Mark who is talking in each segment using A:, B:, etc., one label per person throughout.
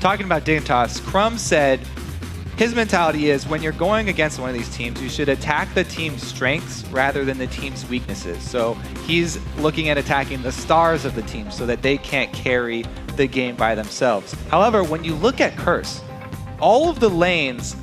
A: talking about Dignitas, Crumbzz said his mentality is when you're going against one of these teams, you should attack the team's strengths rather than the team's weaknesses. So he's looking at attacking the stars of the team so that they can't carry the game by themselves. However, when you look at Curse, all of the lanes,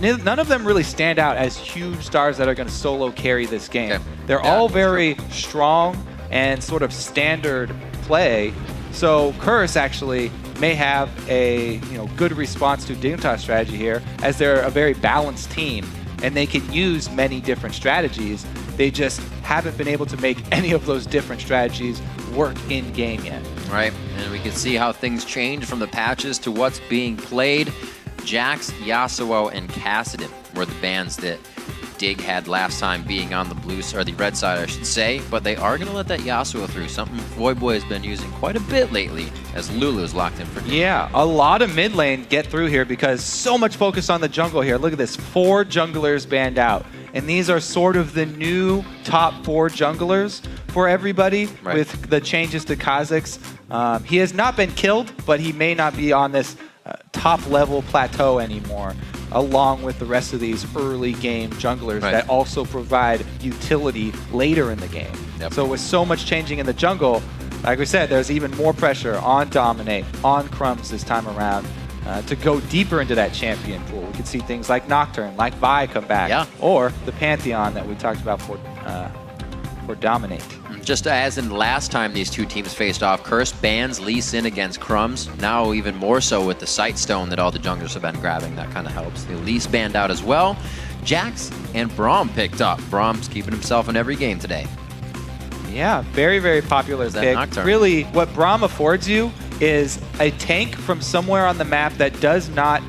A: none of them really stand out as huge stars that are going to solo carry this game. Okay. They're all very strong and sort of standard play. So Curse actually may have a good response to Dignitas strategy here, as they're a very balanced team and they can use many different strategies. They just haven't been able to make any of those different strategies work in game yet.
B: Right, and we can see how things change from the patches to what's being played. Jax, Yasuo, and Kassadin were the bans that Dig had last time being on the blue or the red side, I should say, but they are going to let that Yasuo through, something Voyboy has been using quite a bit lately as Lulu is locked in for Dig.
A: Yeah, a lot of mid lane get through here because so much focus on the jungle here. Look at this, 4 junglers banned out, and these are sort of the new top 4 junglers for everybody with the changes to Kha'Zix. He has not been killed, but he may not be on this top level plateau anymore, along with the rest of these early game junglers that also provide utility later in the game. So with so much changing in the jungle, like we said, there's even more pressure on Dominate, on Crumbzz this time around to go deeper into that champion pool. We can see things like Nocturne, like Vi come back, or the Pantheon that we talked about for Dominate.
B: Just as in the last time these two teams faced off, Curse bans Lee Sin against Crumbzz. Now even more so with the Sightstone that all the junglers have been grabbing. That kind of helps. The Elise banned out as well. Jax and Braum picked up. Braum's keeping himself in every game today.
A: Yeah, very, very popular pick.
B: Nocturne.
A: Really, what Braum affords you is a tank from somewhere on the map that does not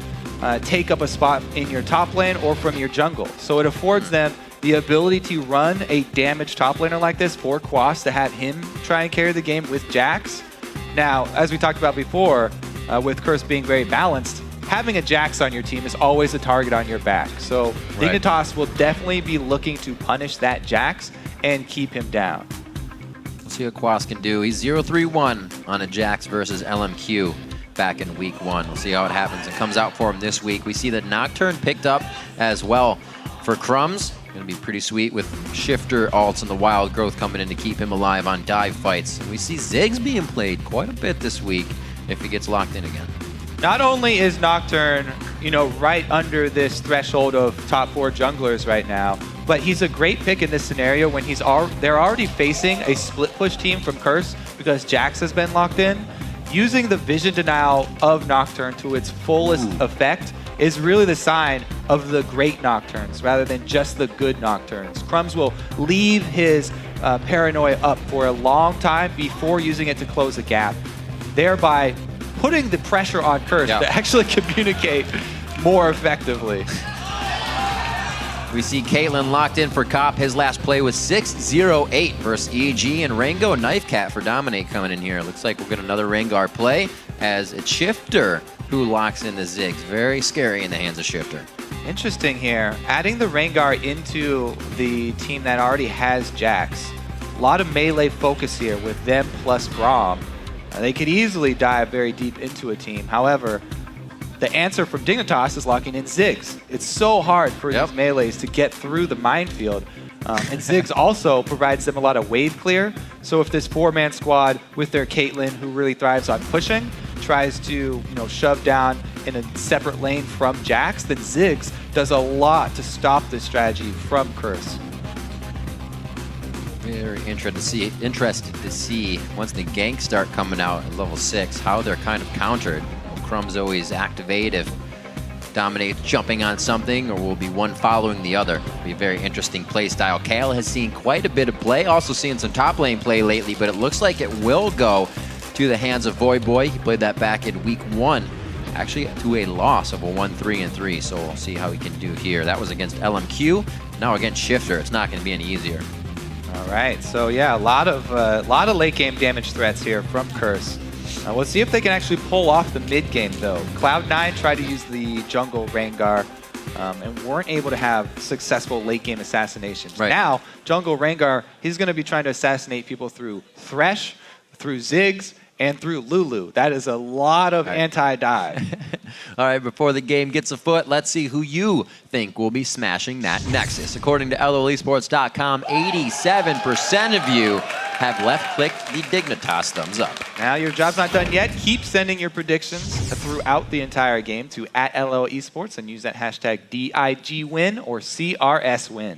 A: take up a spot in your top lane or from your jungle. So it affords them the ability to run a damaged top laner like this for Quas, to have him try and carry the game with Jax. Now, as we talked about before, with Curse being very balanced, having a Jax on your team is always a target on your back. So Dignitas will definitely be looking to punish that Jax and keep him down.
B: Let's see what Quas can do. He's 0-3-1 on a Jax versus LMQ back in week 1. We'll see how it happens. It comes out for him this week. We see that Nocturne picked up as well for Crumbzz. Going to be pretty sweet with Shiphtur ults and the wild growth coming in to keep him alive on dive fights. And we see Ziggs being played quite a bit this week if he gets locked in again.
A: Not only is Nocturne, right under this threshold of top 4 junglers right now, but he's a great pick in this scenario when they're already facing a split push team from Curse because Jax has been locked in. Using the vision denial of Nocturne to its fullest effect is really the sign of the great Nocturnes rather than just the good Nocturnes. Crumbzz will leave his paranoia up for a long time before using it to close a gap, thereby putting the pressure on Curse to actually communicate more effectively.
B: We see CCaitlyn locked in for Cop. His last play was 6-0-8 versus EG, and Rango Knife Cat for Dominate coming in here. Looks like we'll get another Rengar play as it's Shiphtur who locks in the Ziggs. Very scary in the hands of Shiphtur.
A: Interesting here. Adding the Rengar into the team that already has Jax. A lot of melee focus here with them plus Braum. They could easily dive very deep into a team. However, the answer from Dignitas is locking in Ziggs. It's so hard for these melees to get through the minefield. And Ziggs also provides them a lot of wave clear. So if this 4-man squad with their Caitlyn, who really thrives on pushing, tries to shove down in a separate lane from Jax, then Ziggs does a lot to stop this strategy from Curse.
B: Very interested to see once the ganks start coming out at level 6, how they're kind of countered. Will Crumbzz always activate if Dominate jumping on something, or will be one following the other? It'll be a very interesting play style. Kayle has seen quite a bit of play, also seen some top lane play lately, but it looks like it will go to the hands of Voyboy. He played that back in week 1, actually to a loss of a 1-3-3, so we'll see how he can do here. That was against LMQ, now against Shiphtur. It's not going to be any easier.
A: All right, so yeah, a lot of late game damage threats here from Curse. We'll see if they can actually pull off the mid game though. Cloud9 tried to use the jungle Rengar and weren't able to have successful late game assassinations. Now, jungle Rengar, he's going to be trying to assassinate people through Thresh, through Ziggs, and through Lulu. That is a lot of anti-dive.
B: All right, before the game gets afoot, let's see who you think will be smashing that Nexus. According to LOLesports.com, 87% of you have left-clicked the Dignitas thumbs up.
A: Now your job's not done yet. Keep sending your predictions throughout the entire game to @LOLesports and use that hashtag DIGWin or CRSWin.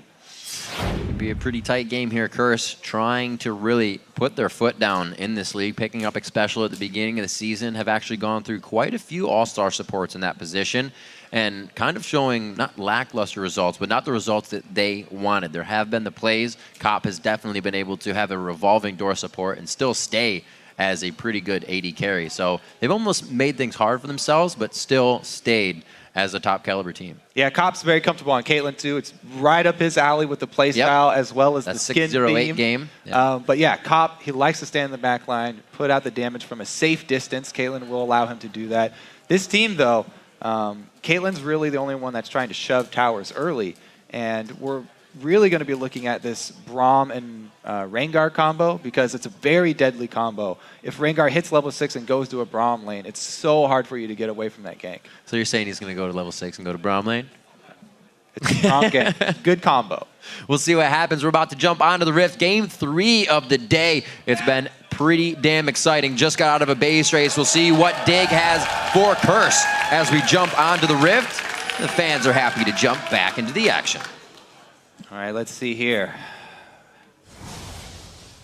B: It'd be a pretty tight game here. Curse trying to really put their foot down in this league, picking up Xpecial at the beginning of the season, have actually gone through quite a few all-star supports in that position and kind of showing not lackluster results, but not the results that they wanted. There have been the plays. Cop has definitely been able to have a revolving door support and still stay as a pretty good AD carry. So they've almost made things hard for themselves, but still stayed as a top caliber team.
A: Yeah, Cop's very comfortable on Caitlyn too. It's right up his alley with the play style as well as
B: that
A: the skin
B: 608
A: beam.
B: game.
A: But yeah, Cop, he likes to stand in the back line, put out the damage from a safe distance. Caitlyn will allow him to do that. This team though, Caitlyn's really the only one that's trying to shove towers early, and we're really going to be looking at this Braum and Rengar combo because it's a very deadly combo. If Rengar hits level 6 and goes to a Braum lane, it's so hard for you to get away from that gank.
B: So you're saying he's going to go to level 6 and go to Braum lane?
A: It's a strong gank. Good combo.
B: We'll see what happens. We're about to jump onto the Rift. Game 3 of the day. It's been pretty damn exciting. Just got out of a base race. We'll see what Dig has for Curse as we jump onto the Rift. The fans are happy to jump back into the action.
A: All right, let's see here.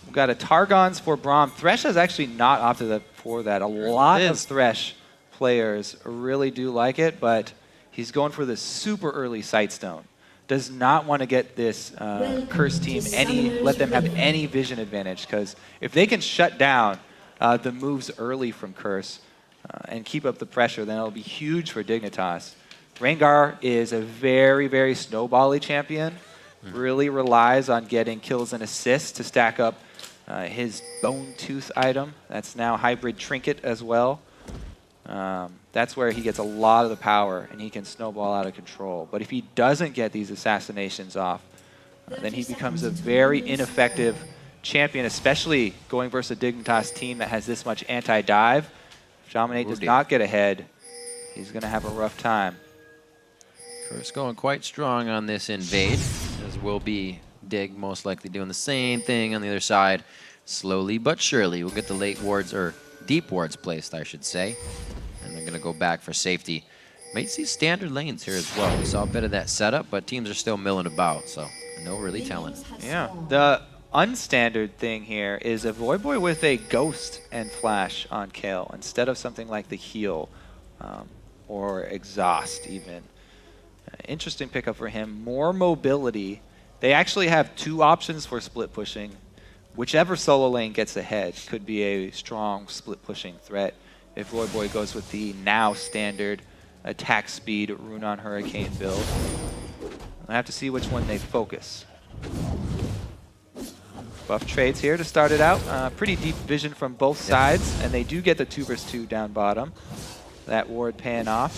A: We've got a Targons for Braum. Thresh has actually not opted for that. A lot of Thresh players really do like it, but he's going for this super early Sightstone. Does not want to get this Curse team let them have any vision advantage, because if they can shut down the moves early from Curse and keep up the pressure, then it'll be huge for Dignitas. Rengar is a very, very snowbally champion. Really relies on getting kills and assists to stack up his Bone Tooth item. That's now Hybrid Trinket as well. That's where he gets a lot of the power and he can snowball out of control. But if he doesn't get these assassinations off, then he becomes a very ineffective champion, especially going versus a Dignitas team that has this much anti-dive. If Dominate does not get ahead, he's going to have a rough time.
B: Curse going quite strong on this invade, as will be Dig most likely doing the same thing on the other side. Slowly but surely, we'll get the late wards, or deep wards placed, I should say. And they're going to go back for safety. Might see standard lanes here as well. We saw a bit of that setup, but teams are still milling about, so no really telling.
A: Yeah, the unstandard thing here is a Voyboy with a Ghost and Flash on Kayle instead of something like the Heal or Exhaust even. Interesting pickup for him. More mobility. They actually have two options for split pushing. Whichever solo lane gets ahead could be a strong split pushing threat. If Voyboy goes with the now standard attack speed Rune on Hurricane build. I have to see which one they focus. Buff trades here to start it out. Pretty deep vision from both sides, and they do get the 2 vs 2 down bottom. That ward paying off.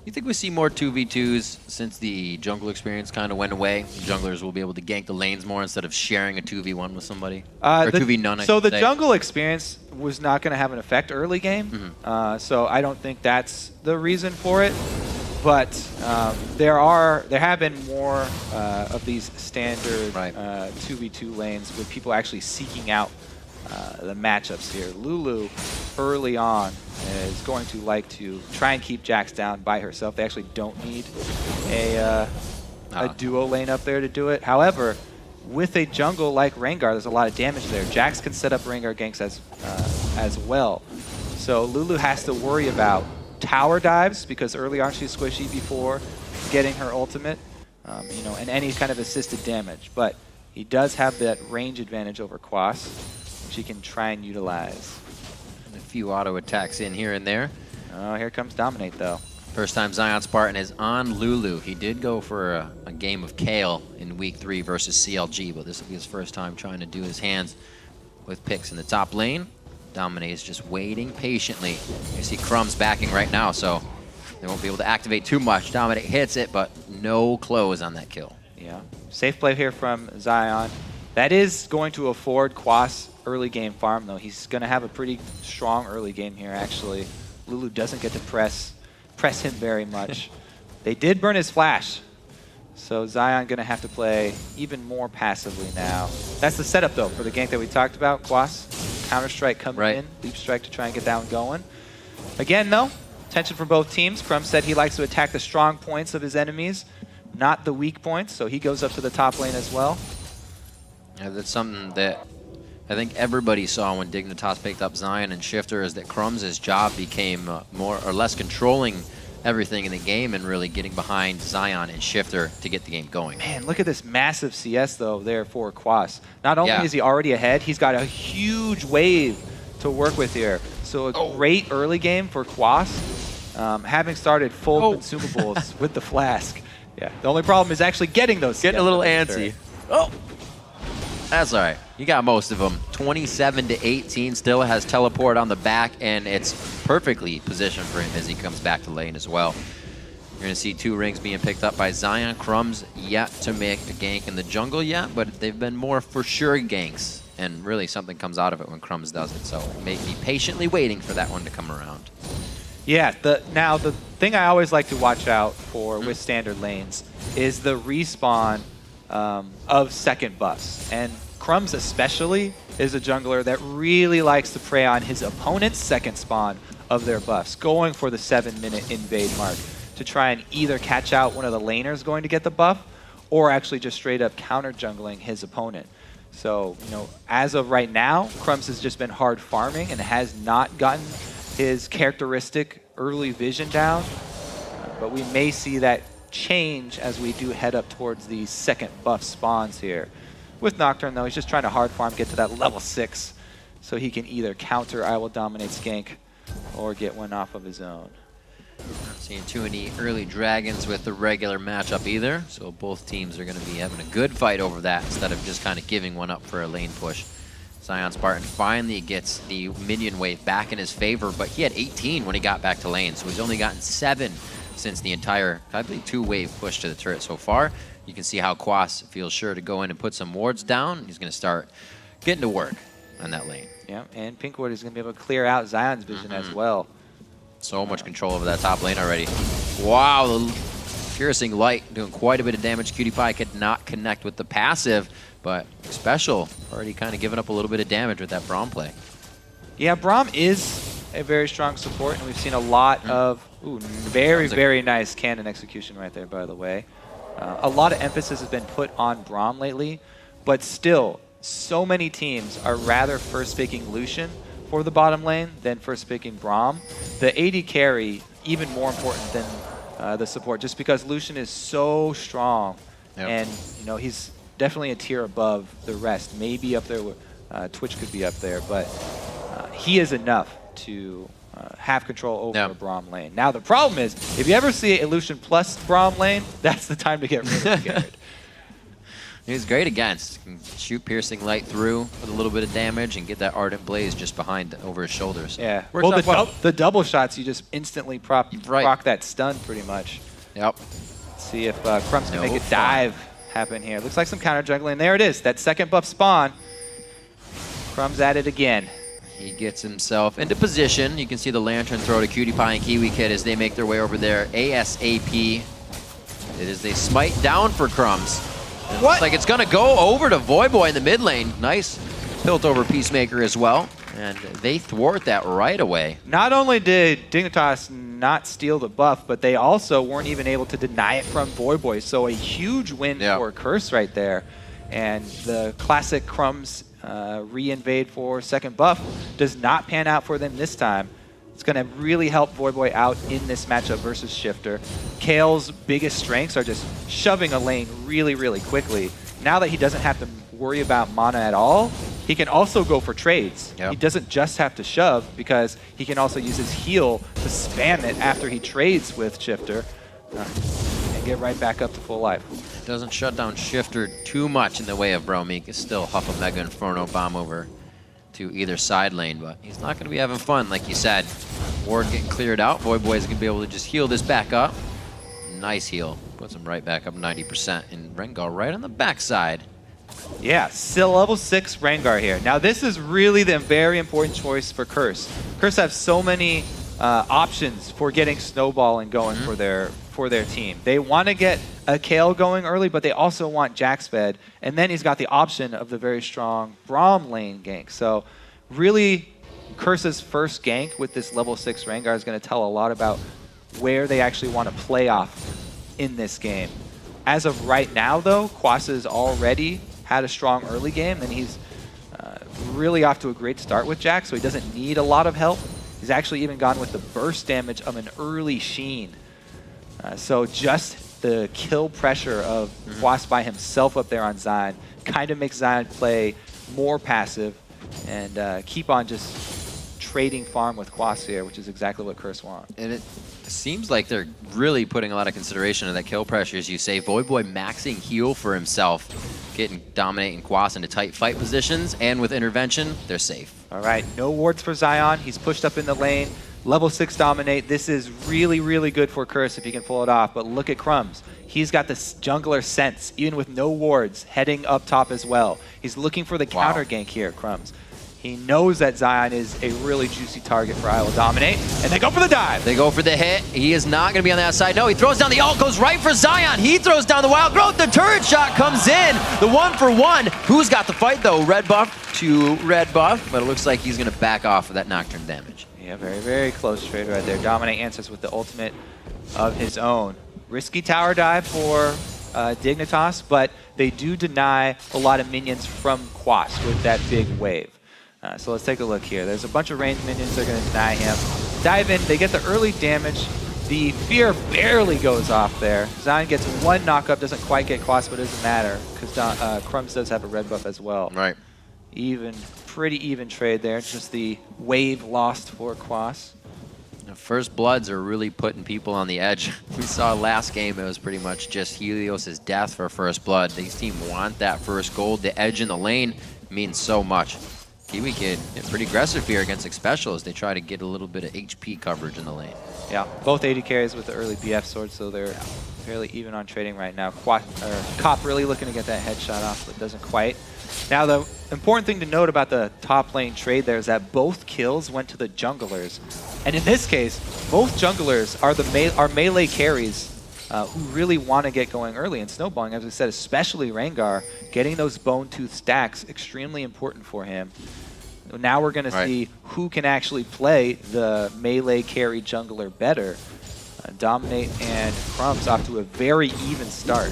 B: You think we see more 2v2s since the jungle experience kind of went away? Junglers will be able to gank the lanes more instead of sharing a 2v1 with somebody? Or 2v none,
A: So the jungle experience was not going to have an effect early game. So I don't think that's the reason for it. But there have been more of these standard 2v2 lanes with people actually seeking out the matchups here. Lulu early on is going to like to try and keep Jax down by herself. They actually don't need a duo lane up there to do it. However, with a jungle like Rengar, there's a lot of damage there. Jax can set up Rengar ganks as well. So Lulu has to worry about tower dives because early on she's squishy before getting her ultimate, and any kind of assisted damage. But he does have that range advantage over Quas, which he can try and utilize.
B: A few auto attacks in here and there.
A: Oh, here comes Dominate though.
B: First time Zion Spartan is on Lulu. He did go for a game of Kayle in Week 3 versus CLG, but this will be his first time trying to do his hands with picks in the top lane. Dominate is just waiting patiently. You see Crumbzz backing right now, so they won't be able to activate too much. Dominate hits it, but no close on that kill.
A: Yeah, safe play here from Zion. That is going to afford Quas early game farm, though. He's going to have a pretty strong early game here, actually. Lulu doesn't get to press him very much. They did burn his flash, so Zion going to have to play even more passively now. That's the setup, though, for the gank that we talked about. Quas, Counter-Strike coming in, Leap Strike to try and get that one going. Again, though, tension from both teams. Crumbzz said he likes to attack the strong points of his enemies, not the weak points, so he goes up to the top lane as well.
B: Yeah, that's something that I think everybody saw when Dignitas picked up Zion and Shiphtur, is that Crumbz's job became more or less controlling everything in the game and really getting behind Zion and Shiphtur to get the game going.
A: Man, look at this massive CS, though, there for Quas. Not only is he already ahead, he's got a huge wave to work with here. So a great early game for Quas, having started full consumables with the flask. Yeah, the only problem is actually getting those.
B: Getting a little antsy. Oh, that's all right. You got most of them. 27-18, still has teleport on the back, and it's perfectly positioned for him as he comes back to lane as well. You're going to see 2 rings being picked up by Zion. Crumbzz yet to make a gank in the jungle yet, but they've been more for sure ganks, and really something comes out of it when Crumbzz does it, so make me patiently waiting for that one to come around.
A: Yeah, now the thing I always like to watch out for with standard lanes is the respawn of second buffs. And Crumbzz especially is a jungler that really likes to prey on his opponent's second spawn of their buffs, going for the 7-minute invade mark to try and either catch out one of the laners going to get the buff or actually just straight up counter jungling his opponent. So, you know, as of right now, Crumbzz has just been hard farming and has not gotten his characteristic early vision down, but we may see that change as we do head up towards the second buff spawns here. With Nocturne, though, he's just trying to hard farm, get to that level 6, so he can either counter IWillDominate's gank or get one off of his own.
B: Not seeing too many early dragons with the regular matchup either, so both teams are going to be having a good fight over that instead of just kind of giving one up for a lane push. Zion Spartan finally gets the minion wave back in his favor, but he had 18 when he got back to lane, so he's only gotten 7 since the entire, I believe, 2-wave push to the turret so far. You can see how Quas feels sure to go in and put some wards down. He's going to start getting to work on that lane.
A: Yeah, and Pinkwood is going to be able to clear out Zion's vision as well.
B: So much control over that top lane already. Wow, the piercing light doing quite a bit of damage. KiWiKiD could not connect with the passive, but Xpecial already kind of giving up a little bit of damage with that Braum play.
A: Yeah, Braum is a very strong support, and we've seen a lot of very nice cannon execution right there, by the way. A lot of emphasis has been put on Braum lately, but still, so many teams are rather first picking Lucian for the bottom lane than first picking Braum. The AD carry, even more important than the support, just because Lucian is so strong, and you know he's definitely a tier above the rest. Maybe up there, Twitch could be up there, but he is enough to have control over a Braum lane. Now the problem is, if you ever see a Lucian plus Braum lane, that's the time to get really scared.
B: He's great against. Can shoot piercing light through with a little bit of damage and get that ardent blaze just behind over his shoulders.
A: Yeah. Well, the double shots, you just instantly proc that stun pretty much.
B: Yep.
A: Let's see if Crumbzz can make a dive happen here. Looks like some counter jungling. There it is. That second buff spawn. Crumbzz at it again.
B: He gets himself into position. You can see the lantern throw to KiWiKiD and KiWiKiD as they make their way over there. ASAP. It is a smite down for Crumbzz. It looks like it's going to go over to Voyboy in the mid lane. Nice tilt over Peacemaker as well. And they thwart that right away.
A: Not only did Dignitas not steal the buff, but they also weren't even able to deny it from Voyboy. So a huge win for Curse right there. And the classic Crumbzz re-invade for second buff does not pan out for them this time. It's going to really help Voyboy out in this matchup versus Shiphtur. Kayle's biggest strengths are just shoving a lane really, really quickly. Now that he doesn't have to worry about mana at all, he can also go for trades. He doesn't just have to shove because he can also use his heal to spam it after he trades with Shiphtur and get right back up to full life.
B: Doesn't shut down Shiphtur too much in the way of Braum. He can still huff a Mega Inferno bomb over to either side lane, but he's not going to be having fun, like you said. Ward getting cleared out. Voyboy is going to be able to just heal this back up. Nice heal. Puts him right back up 90%. And Rengar right on the backside.
A: Yeah, still level 6 Rengar here. Now this is really the very important choice for Curse. Curse have so many options for getting Snowball and going for their team. They want to get a Kayle going early, but they also want Jax fed. And then he's got the option of the very strong Braum lane gank. So really, Curse's first gank with this level 6 Rengar is going to tell a lot about where they actually want to play off in this game. As of right now, though, Quas has already had a strong early game, and he's really off to a great start with Jax, so he doesn't need a lot of help. He's actually even gone with the burst damage of an early Sheen. So just the kill pressure of Quas by himself up there on Zion kind of makes Zion play more passive and keep on just trading farm with Quas here, which is exactly what Curse wants.
B: And it seems like they're really putting a lot of consideration on that kill pressure, as you say. Voyboy maxing heal for himself, getting dominating Quas into tight fight positions, and with intervention, they're safe.
A: All right, no wards for Zion. He's pushed up in the lane. Level 6 dominate. This is really, really good for Curse if he can pull it off. But look at Crumbzz. He's got this jungler sense, even with no wards, heading up top as well. He's looking for the counter gank here, Crumbzz. He knows that Zion is a really juicy target for IWillDominate, and they go for the dive.
B: They go for the hit. He is not going to be on that side. No, he throws down the ult, goes right for Zion. He throws down the wild growth. The turret shot comes in. The 1-for-1. Who's got the fight, though? Red buff to red buff, but it looks like he's going to back off of that Nocturne damage.
A: Yeah, very, very close trade right there. Dominate answers with the ultimate of his own. Risky tower dive for Dignitas, but they do deny a lot of minions from Quas with that big wave. So let's take a look here. There's a bunch of ranged minions that are going to deny him. Dive in, they get the early damage. The fear barely goes off there. Zion gets one knockup, doesn't quite get Quas, but it doesn't matter because Crumbzz does have a red buff as well.
B: Right.
A: Pretty even trade there. Just the wave lost for Quas.
B: First Bloods are really putting people on the edge. We saw last game, it was pretty much just Helios' death for First Blood. These teams want that first gold. The edge in the lane means so much. KiWiKiD, pretty aggressive here against Xpecial as they try to get a little bit of HP coverage in the lane.
A: Yeah, both AD carries with the early BF swords, so they're fairly even on trading right now. Cop really looking to get that headshot off, but doesn't quite. Now, the important thing to note about the top lane trade there is that both kills went to the junglers. And in this case, both junglers are melee carries who really want to get going early and snowballing. As I said, especially Rengar, getting those bone tooth stacks, extremely important for him. Now we're going to see who can actually play the melee carry jungler better. Dominate and Crumbzz off to a very even start.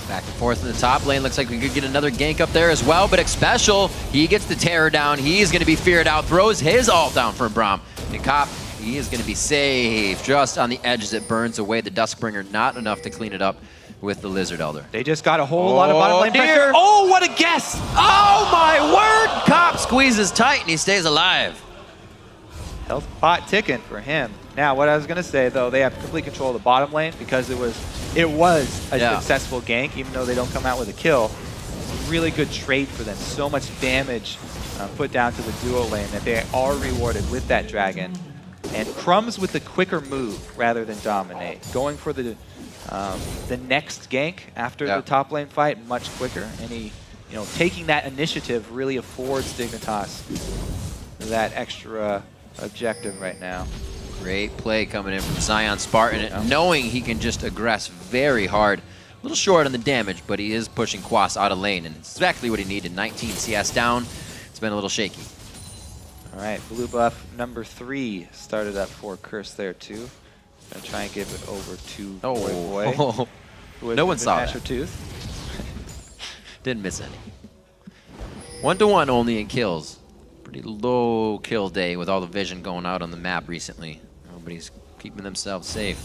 B: Back and forth in the top lane. Looks like we could get another gank up there as well, but Xpecial, he gets the terror down. He's going to be feared out, throws his ult down for Braum. And Cop, he is going to be safe just on the edge as it burns away the Duskbringer. Not enough to clean it up with the Lizard Elder.
A: They just got a whole lot of bottom lane pressure.
B: Oh, what a guess! Oh my word! Cop squeezes tight and he stays alive.
A: Health pot ticking for him. Now, what I was going to say, though, they have complete control of the bottom lane because it was a successful gank, even though they don't come out with a kill. It's a really good trade for them. So much damage put down to the duo lane that they are rewarded with that dragon. And Crumbzz with the quicker move rather than dominate. Going for the next gank after the top lane fight much quicker. And he, taking that initiative really affords Dignitas that extra objective right now.
B: Great play coming in from Zion Spartan, knowing he can just aggress very hard. A little short on the damage, but he is pushing Quas out of lane, and it's exactly what he needed. 19 CS down. It's been a little shaky.
A: All right, blue buff number 3 started up for Curse there too. Gonna try and give it over to Voyboy.
B: No one saw that.
A: Tooth.
B: Didn't miss any. 1-to-1 only in kills. Pretty low kill day with all the vision going out on the map recently. Nobody's keeping themselves safe.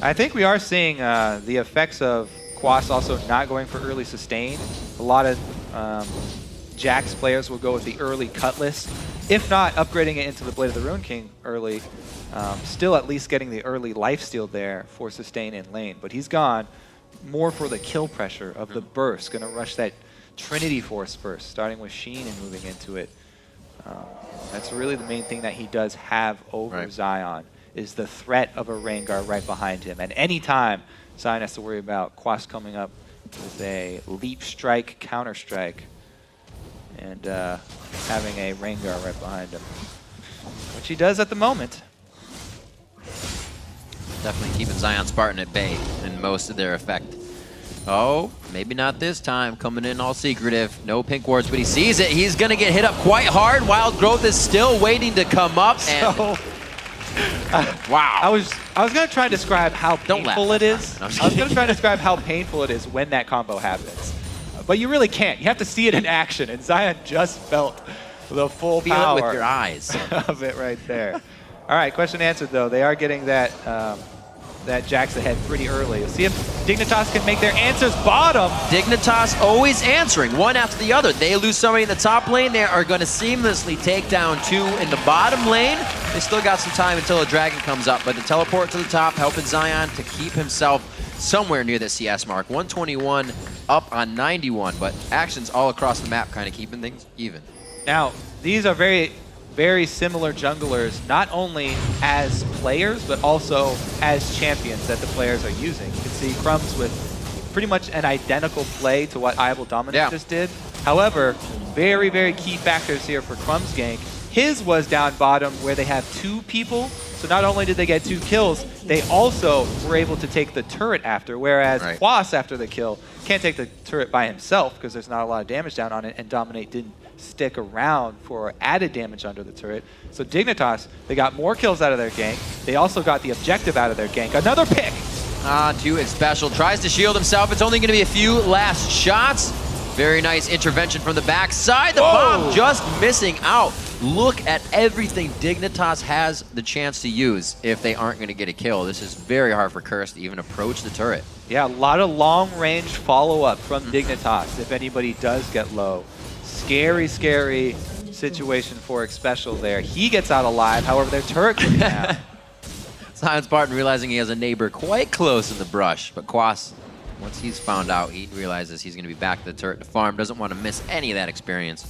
A: I think we are seeing the effects of Quas also not going for early sustain. A lot of Jax players will go with the early Cutlass. If not, upgrading it into the Blade of the Ruin King early. Still at least getting the early lifesteal there for sustain in lane. But he's gone more for the kill pressure of the burst. Going to rush that Trinity Force burst, starting with Sheen and moving into it. That's really the main thing that he does have over Zion, is the threat of a Rengar right behind him. And any time Zion has to worry about Quas coming up with a leap strike, counter strike, and having a Rengar right behind him, which he does at the moment.
B: Definitely keeping Zion Spartan at bay in most of their effect. Oh, maybe not this time. Coming in all secretive. No pink wards, but he sees it. He's going to get hit up quite hard. Wild Growth is still waiting to come up. And
A: So,
B: wow.
A: I was going to try and describe how painful it is.
B: No,
A: I was going to try and describe how painful it is when that combo happens. But you really can't. You have to see it in action, and Zion just felt the full
B: Feel
A: power
B: it with your eyes.
A: of it right there. All right, question answered, though. They are getting that that Jax ahead pretty early. Let's see if Dignitas can make their answers bottom.
B: Dignitas always answering one after the other. They lose somebody in the top lane. They are going to seamlessly take down 2 in the bottom lane. They still got some time until a dragon comes up, but the teleport to the top helping Zion to keep himself somewhere near the CS mark. 121 up on 91, but actions all across the map kind of keeping things even.
A: Now, these are very similar junglers, not only as players, but also as champions that the players are using. You can see Crumbzz with pretty much an identical play to what IWillDominate just did. However, very key factors here for Crumbzz gank. His was down bottom where they have 2 people, so not only did they get 2 kills, they also were able to take the turret after, whereas Quas, after the kill, can't take the turret by himself because there's not a lot of damage down on it, and Dominate didn't stick around for added damage under the turret. So Dignitas, they got more kills out of their gank. They also got the objective out of their gank. Another pick!
B: To Xpecial, tries to shield himself. It's only going to be a few last shots. Very nice intervention from the backside. The bomb just missing out. Look at everything Dignitas has the chance to use if they aren't going to get a kill. This is very hard for Curse to even approach the turret.
A: Yeah, a lot of long-range follow-up from Dignitas if anybody does get low. Scary situation for Xpecial there. He gets out alive, however, their turret goes down.
B: Zion Spartan realizing he has a neighbor quite close in the brush, but Quas, once he's found out, he realizes he's going to be back to the turret to farm, doesn't want to miss any of that experience.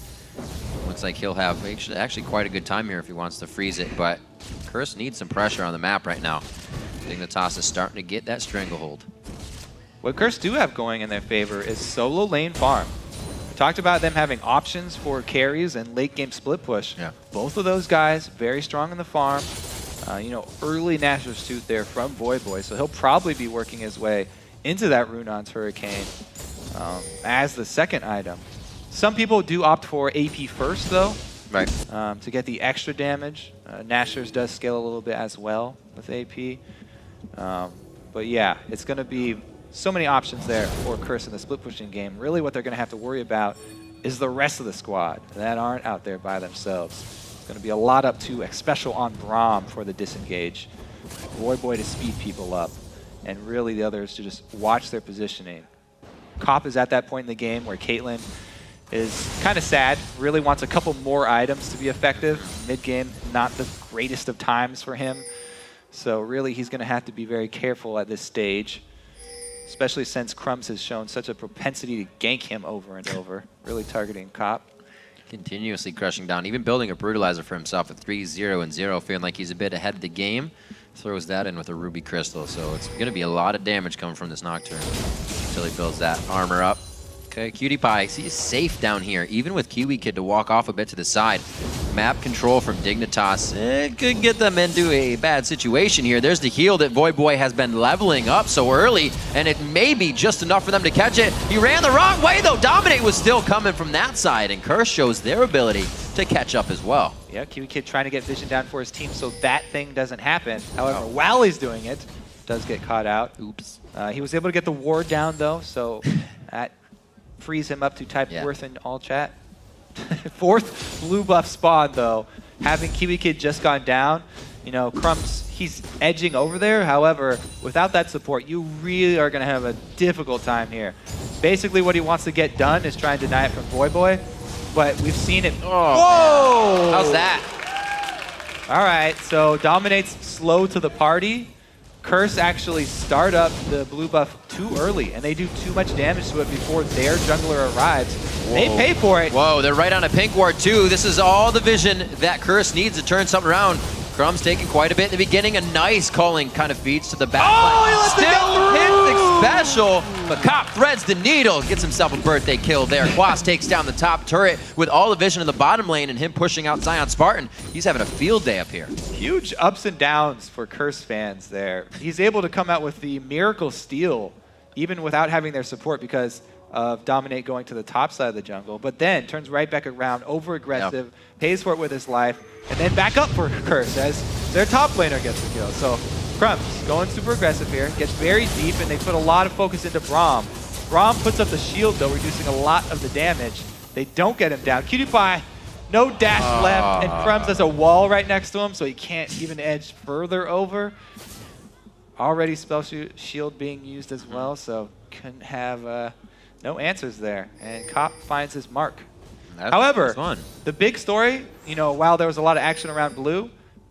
B: Looks like he'll have actually quite a good time here if he wants to freeze it, but Curse needs some pressure on the map right now. Dignitas is starting to get that stranglehold.
A: What Curse do have going in their favor is solo lane farm. We talked about them having options for carries and late game split push.
B: Yeah.
A: Both of those guys very strong in the farm. You know, early Nashor's Tooth there from Voyboy, so he'll probably be working his way into that Runon's Hurricane as the second item. Some people do opt for AP first, though, to get the extra damage. Nashor's does scale a little bit as well with AP. But yeah, it's going to be so many options there for Curse in the split pushing game. Really what they're going to have to worry about is the rest of the squad that aren't out there by themselves. It's going to be a lot up to Xpecial on Braum for the disengage. Voyboy to speed people up, and really the others to just watch their positioning. Cop is at that point in the game where CCaitlyn is kind of sad, really wants a couple more items to be effective. Mid-game, not the greatest of times for him. So really he's going to have to be very careful at this stage, especially since Crumbzz has shown such a propensity to gank him over and over, really targeting Cop.
B: Continuously crushing down, even building a brutalizer for himself at 3-0 and 0, feeling like he's a bit ahead of the game. Throws that in with a Ruby Crystal, so it's going to be a lot of damage coming from this Nocturne until he builds that armor up. Okay, KiWiKiD, he's safe down here, even with KiWiKiD to walk off a bit to the side. Map control from Dignitas could get them into a bad situation here. There's the heal that Voyboy has been leveling up so early, and it may be just enough for them to catch it. He ran the wrong way, though. Dominate was still coming from that side, and Curse shows their ability to catch up as well.
A: Yeah, KiWiKiD trying to get vision down for his team so that thing doesn't happen. However, while he's doing it, does get caught out.
B: Oops.
A: He was able to get the ward down, though, so that frees him up to type fourth in all chat. Fourth blue buff spawn, though. Having KiWiKiD just gone down, you know, Crumbzz, he's edging over there. However, without that support, you really are going to have a difficult time here. Basically, what he wants to get done is try and deny it from Voyboy, but we've seen it.
B: Oh, whoa! How's that?
A: All right, so Dominate's slow to the party. Curse actually start up the blue buff too early, and they do too much damage to it before their jungler arrives. Whoa. They pay for it.
B: Whoa, they're right on a pink ward too. This is all the vision that Curse needs to turn something around. Crumbzz taking quite a bit in the beginning. A nice calling kind of feeds to the back.
A: Oh, he lets it get through!
B: Xpecial, but Cop threads the needle, gets himself a birthday kill there. Quas takes down the top turret with all the vision in the bottom lane and him pushing out Zion Spartan. He's having a field day up here.
A: Huge ups and downs for Curse fans there. He's able to come out with the miracle steal, even without having their support because of Dominate going to the top side of the jungle, but then turns right back around, over-aggressive, pays for it with his life, and then back up for Curse as their top laner gets the kill. So Crumbzz going super aggressive here, gets very deep, and they put a lot of focus into Braum. Braum puts up the shield, though, reducing a lot of the damage. They don't get him down. KiWiKiD, no dash left, and Crumbzz has a wall right next to him, so he can't even edge further over. Already spell shield being used as well, so couldn't have no answers there. And Cop finds his mark. However, the big story, you know, while there was a lot of action around blue,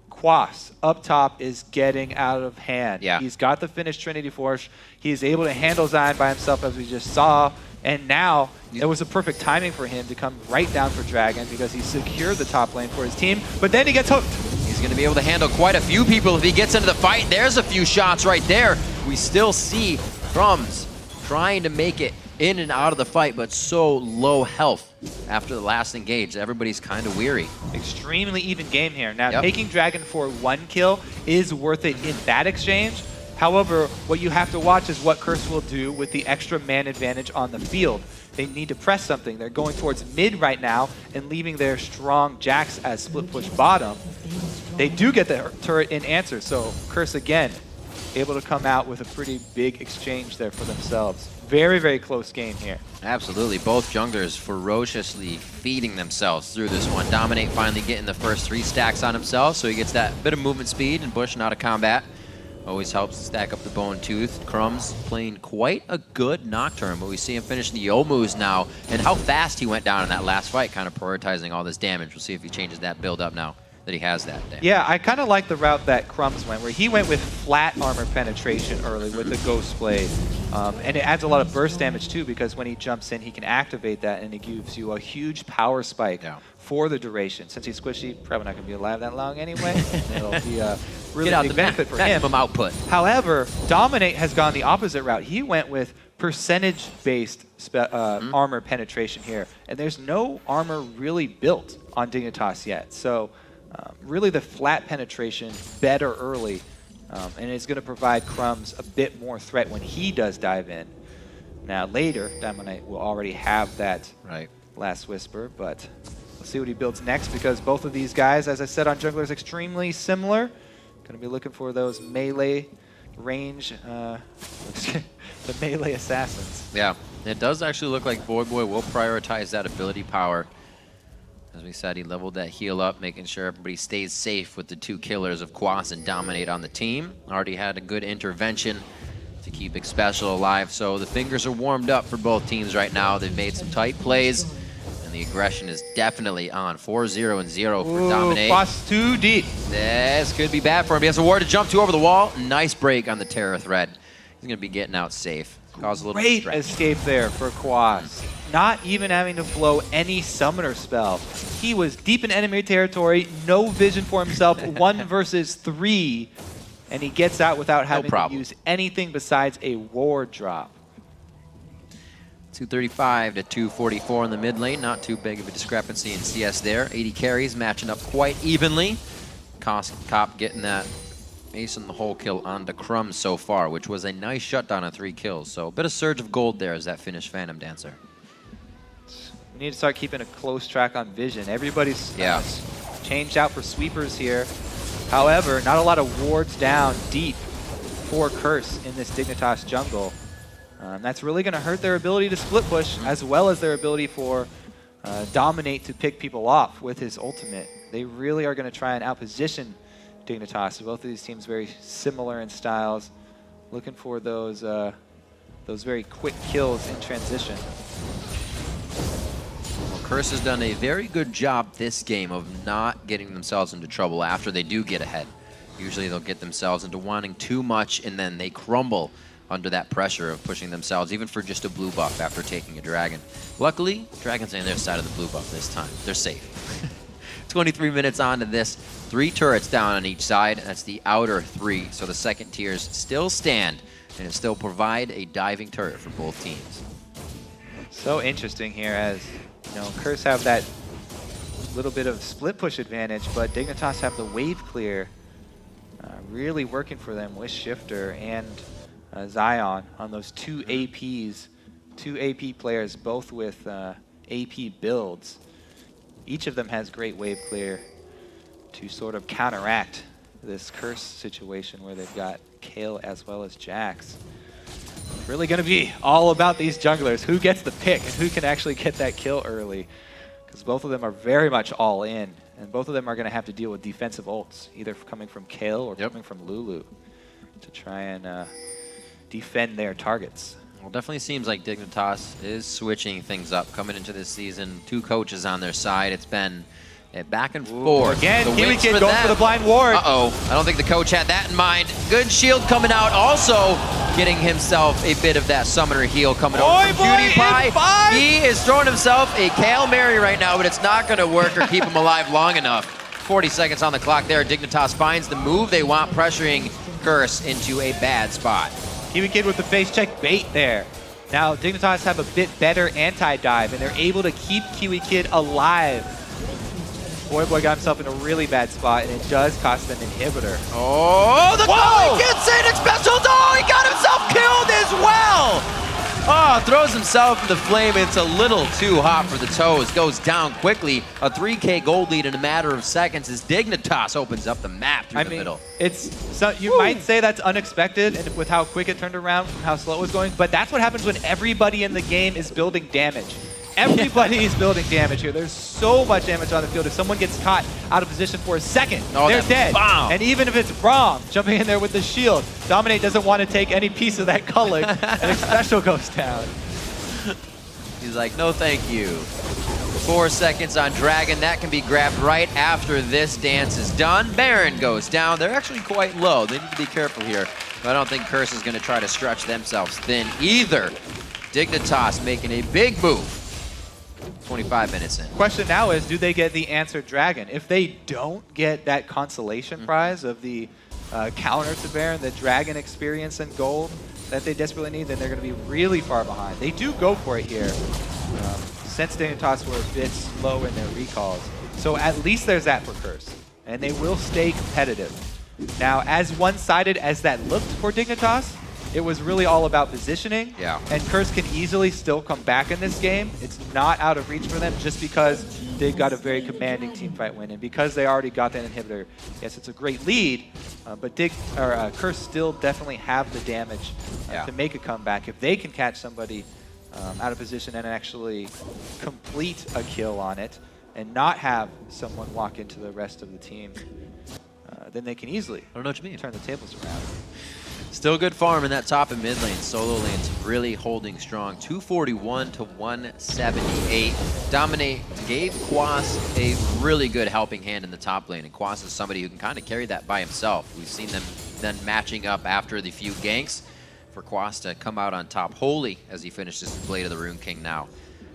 A: Quas up top is getting out of hand.
B: Yeah.
A: He's got the finished Trinity Force. He's able to handle Zion by himself, as we just saw. And now it was a perfect timing for him to come right down for Dragon because he secured the top lane for his team. But then he gets hooked.
B: He's going to be able to handle quite a few people if he gets into the fight. There's a few shots right there. We still see Crumbzz trying to make it in and out of the fight, but so low health after the last engage. Everybody's kind of weary.
A: Extremely even game here. Now, taking Dragon for 1 kill is worth it in that exchange. However, what you have to watch is what Curse will do with the extra man advantage on the field. They need to press something. They're going towards mid right now and leaving their strong Jax as split push bottom. They do get the turret in answer, so Curse again able to come out with a pretty big exchange there for themselves. Very, very close game here.
B: Absolutely. Both junglers ferociously feeding themselves through this one. Dominate finally getting the first 3 stacks on himself, so he gets that bit of movement speed and pushing out of combat. Always helps to stack up the Bone Tooth. Crumbzz playing quite a good Nocturne, but we see him finish the Youmuu's now, and how fast he went down in that last fight, kind of prioritizing all this damage. We'll see if he changes that build up now that he has that damage.
A: Yeah, I kind of like the route that Crumbzz went, where he went with flat armor penetration early with the Ghost Blade. And it adds a lot of burst damage too, because when he jumps in, he can activate that, and it gives you a huge power spike for the duration. Since he's squishy, probably not going to be alive that long anyway. It'll be a really big benefit for him.
B: Maximum output.
A: However, Dominate has gone the opposite route. He went with percentage-based armor penetration here, and there's no armor really built on Dignitas yet. So really the flat penetration better early. And it's going to provide Crumbzz a bit more threat when he does dive in. Now later, Dominate will already have that last whisper, but we'll see what he builds next, because both of these guys, as I said on Jungler, is extremely similar. Going to be looking for those melee range, the melee assassins.
B: Yeah, it does actually look like Voyboy will prioritize that ability power. As we said, he leveled that heal up, making sure everybody stays safe with the 2 killers of Quas and Dominate on the team. Already had a good intervention to keep Xpecial alive, so the fingers are warmed up for both teams right now. They've made some tight plays, and the aggression is definitely on. 4-0 and 0 for Dominate.
A: Quas too deep.
B: This could be bad for him. He has a ward to jump to over the wall. Nice break on the Terror thread. He's going to be getting out safe. Cause a little
A: Great
B: stretch.
A: escape there for Quas. Not even having to blow any summoner spell. He was deep in enemy territory, no vision for himself, 1 versus 3, and he gets out without having to use anything besides a ward drop.
B: 235 to 244 in the mid lane. Not too big of a discrepancy in CS there. 80 carries matching up quite evenly. Cop getting that ace in the hole kill onto Crumbzz so far, which was a nice shutdown of 3 kills. So a bit of surge of gold there as that finished Phantom Dancer.
A: We need to start keeping a close track on vision. Everybody's changed out for sweepers here. However, not a lot of wards down deep for Curse in this Dignitas jungle. That's really going to hurt their ability to split push, as well as their ability for Dominate to pick people off with his ultimate. They really are going to try and outposition Dignitas. Both of these teams very similar in styles, looking for those very quick kills in transition.
B: Well, Curse has done a very good job this game of not getting themselves into trouble after they do get ahead. Usually they'll get themselves into wanting too much, and then they crumble under that pressure of pushing themselves, even for just a blue buff after taking a dragon. Luckily, Dragon's on their side of the blue buff this time. They're safe. 23 minutes on to this. 3 turrets down on each side. That's the outer 3. So the second tiers still stand and it still provide a diving turret for both teams.
A: So interesting here, as Curse have that little bit of split push advantage, but Dignitas have the wave clear, really working for them with Shiphtur and Zion on those two APs, two AP players, both with AP builds. Each of them has great wave clear to sort of counteract this Curse situation where they've got Kayle as well as Jax. It's really going to be all about these junglers, who gets the pick and who can actually get that kill early, because both of them are very much all in, and both of them are going to have to deal with defensive ults, either coming from Kayle or coming from Lulu, to try and defend their targets.
B: Well, definitely seems like Dignitas is switching things up coming into this season. Two coaches on their side. It's been back and forth.
A: Again, KiWiKiD going for the blind ward.
B: Uh-oh. I don't think the coach had that in mind. Good shield coming out. Also getting himself a bit of that summoner heal coming over from PewDiePie. He is throwing himself a Hail Mary right now, but it's not going to work or keep him alive long enough. 40 seconds on the clock there. Dignitas finds the move they want, pressuring Curse into a bad spot.
A: KiWiKiD with the face check bait there. Now Dignitas have a bit better anti-dive, and they're able to keep KiWiKiD alive. Voyboy got himself in a really bad spot, and it does cost them inhibitor.
B: Oh, the goal gets in! Xpecial! Oh, he got himself killed as well! Oh, throws himself in the flame. It's a little too hot for the toes. Goes down quickly. A 3K gold lead in a matter of seconds as Dignitas opens up the map through the middle.
A: You might say that's unexpected, and with how quick it turned around from how slow it was going, but that's what happens when everybody in the game is building damage. Everybody is building damage here. There's so much damage on the field. If someone gets caught out of position for a second, they're dead.
B: Bomb.
A: And even if it's Braum jumping in there with the shield, Dominate doesn't want to take any piece of that culling, and Xpecial goes down.
B: He's like, no thank you. 4 seconds on Dragon. That can be grabbed right after this dance is done. Baron goes down. They're actually quite low. They need to be careful here. But I don't think Curse is going to try to stretch themselves thin either. Dignitas making a big move. 25 minutes in.
A: Question now is, do they get the answer Dragon? If they don't get that consolation prize of the counter to Baron, the Dragon experience and gold that they desperately need, then they're going to be really far behind. They do go for it here, since Dignitas were a bit slow in their recalls. So at least there's that for Curse, and they will stay competitive. Now, as one-sided as that looked for Dignitas, it was really all about positioning, and Curse can easily still come back in this game. It's not out of reach for them just because they got a very commanding teamfight win, and because they already got that inhibitor. Yes, it's a great lead, but Curse still definitely have the damage to make a comeback. If they can catch somebody out of position and actually complete a kill on it, and not have someone walk into the rest of the team, then they can easily
B: I don't know what you mean.
A: turn the tables around.
B: Still good farm in that top and mid lane. Solo lane's really holding strong. 241 to 178. Dominate gave Quas a really good helping hand in the top lane, and Quas is somebody who can kind of carry that by himself. We've seen them then matching up after the few ganks for Quas to come out on top wholly as he finishes the Blade of the Rune King now.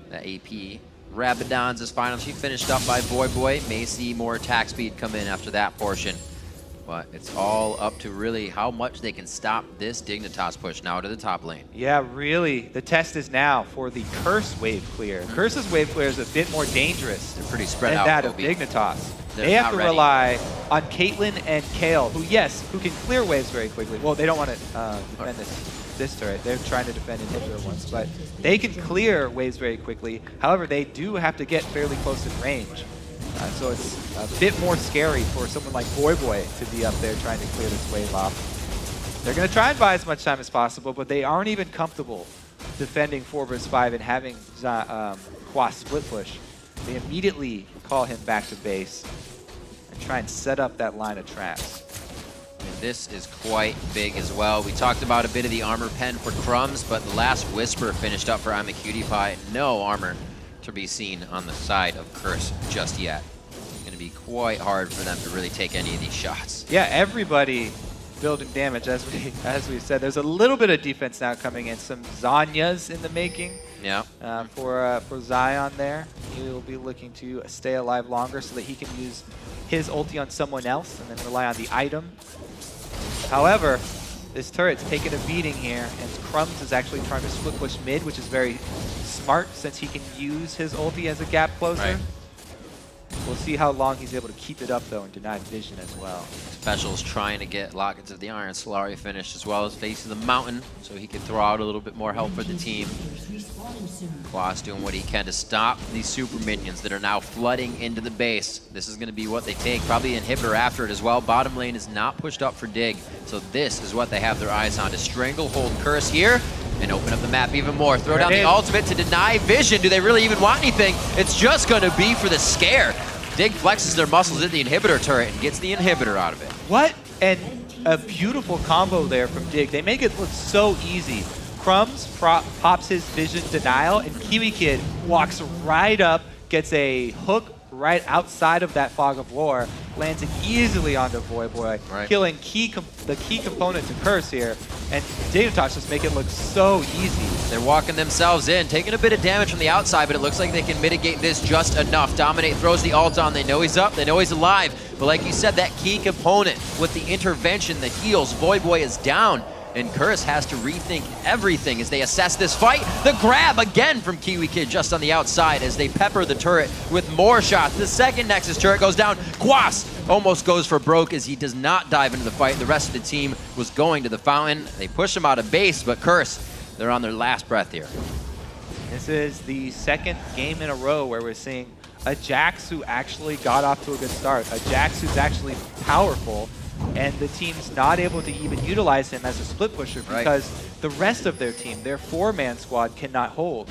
B: The AP Rabadon's is final. She finished up by Voyboy. May see more attack speed come in after that portion. But it's all up to really how much they can stop this Dignitas push now to the top lane.
A: Yeah, really. The test is now for the Curse wave clear. Curse's wave clear is a bit more dangerous
B: They're pretty spread
A: than
B: out,
A: that of Dignitas.
B: They're
A: they have
B: not
A: to
B: ready.
A: rely on Caitlyn and Kayle, who can clear waves very quickly. Well, they don't want to defend this turret. They're trying to defend inhibitor once, but they can clear waves very quickly. However, they do have to get fairly close in range. So it's a bit more scary for someone like Voyboy to be up there trying to clear this wave off. They're going to try and buy as much time as possible, but they aren't even comfortable defending 4 vs 5 and having Quas split push. They immediately call him back to base and try and set up that line of traps.
B: And this is quite big as well. We talked about a bit of the armor pen for Crumbzz, but the last Whisper finished up for Imaqtpie. No armor to be seen on the side of Curse just yet. It's going to be quite hard for them to really take any of these shots.
A: Yeah, everybody building damage, as we said. There's a little bit of defense now coming in. Some Zanyas in the making.
B: Yeah.
A: For Zion there. He will be looking to stay alive longer so that he can use his ulti on someone else and then rely on the item. However, This turret's taking a beating here, and Crumbzz is actually trying to split push mid, which is very smart since he can use his ulti as a gap closer.
B: Right.
A: We'll see how long he's able to keep it up, though, and deny vision as well.
B: Xpecial's trying to get Lockets of the Iron Solari finished, as well as facing the mountain, so he can throw out a little bit more help for the team. Quas doing what he can to stop these super minions that are now flooding into the base. This is going to be what they take, probably an inhibitor after it as well. Bottom lane is not pushed up for Dig, so this is what they have their eyes on, to stranglehold Curse here and open up the map even more. Throw down the ultimate to deny vision. Do they really even want anything? It's just going to be for the scare. Dig flexes their muscles at the inhibitor turret and gets the inhibitor out of it.
A: What a beautiful combo there from Dig. They make it look so easy. Crumbzz pops his vision denial, and KiWiKiD walks right up, gets a hook right outside of that Fog of War, lands it easily onto Voyboy, killing the key component to Curse here, and Dignitas just make it look so easy.
B: They're walking themselves in, taking a bit of damage from the outside, but it looks like they can mitigate this just enough. Dominate throws the ult on, they know he's up, they know he's alive, but like you said, that key component with the intervention, the heals, Voyboy is down, and Curse has to rethink everything as they assess this fight. The grab again from KiWiKiD just on the outside as they pepper the turret with more shots. The second Nexus turret goes down. Quas almost goes for broke as he does not dive into the fight. The rest of the team was going to the fountain. They push him out of base, but Curse, they're on their last breath here.
A: This is the second game in a row where we're seeing a Jax who actually got off to a good start. A Jax who's actually powerful, and the team's not able to even utilize him as a split pusher because the rest of their team, their 4-man squad, cannot hold.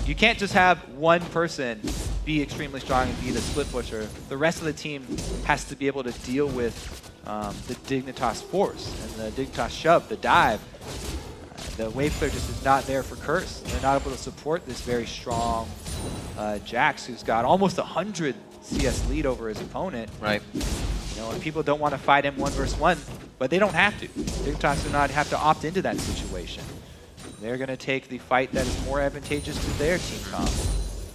A: You can't just have one person be extremely strong and be the split pusher. The rest of the team has to be able to deal with the Dignitas force and the Dignitas shove, the dive. The wave clear just is not there for Curse. They're not able to support this very strong Jax who's got almost 100 CS lead over his opponent.
B: Right.
A: You know, and people don't want to fight him 1 versus 1, but they don't have to. Dignitas do not have to opt into that situation. They're going to take the fight that is more advantageous to their team comp.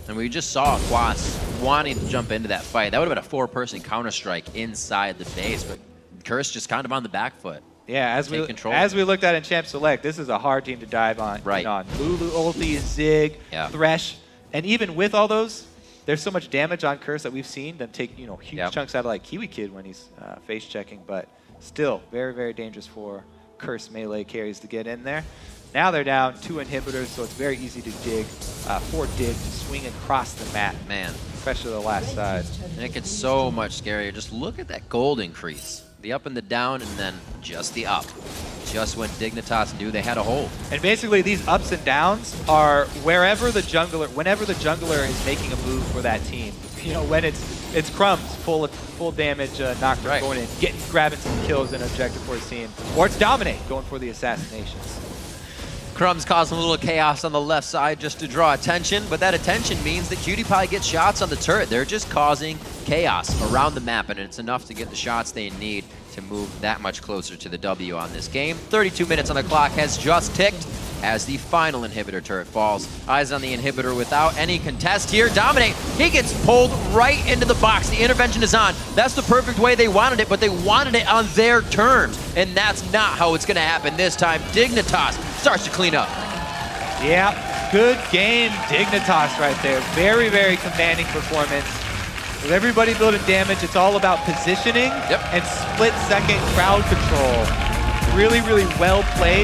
B: And we just saw Quas wanting to jump into that fight. That would have been a 4-person Counter-Strike inside the base, but Curse just kind of on the back foot.
A: Yeah, as we looked at in Champ Select, this is a hard team to dive on.
B: Right.
A: On. Lulu, ulti, Ziggs, Thresh, and even with all those, there's so much damage on Curse that we've seen them take, you know, huge chunks out of like KiWiKiD when he's face checking, but still very, very dangerous for Curse melee carries to get in there. Now they're down 2 inhibitors, so it's very easy to dig, for Dig to swing across the map.
B: Man.
A: Especially the last side.
B: And it gets so much scarier. Just look at that gold increase. The up and the down, and then just the up. Just when Dignitas knew they had a hold.
A: And basically these ups and downs are whenever the jungler is making a move for that team. You know, when it's Crumbzz, full damage Nocturne going in, grabbing some kills and objective for his team. Or it's Dominate going for the assassinations.
B: Crumbzz causing a little chaos on the left side just to draw attention, but that attention means that KiWiKiD gets shots on the turret. They're just causing chaos around the map, and it's enough to get the shots they need to move that much closer to the W on this game. 32 minutes on the clock has just ticked as the final inhibitor turret falls. Eyes on the inhibitor without any contest here. Dominate, he gets pulled right into the box. The intervention is on. That's the perfect way they wanted it, but they wanted it on their terms, and that's not how it's gonna happen this time. Dignitas starts to clean up.
A: Yeah, good game, Dignitas right there. Very, very commanding performance. With everybody building damage, it's all about positioning and split-second crowd control. Really, really well played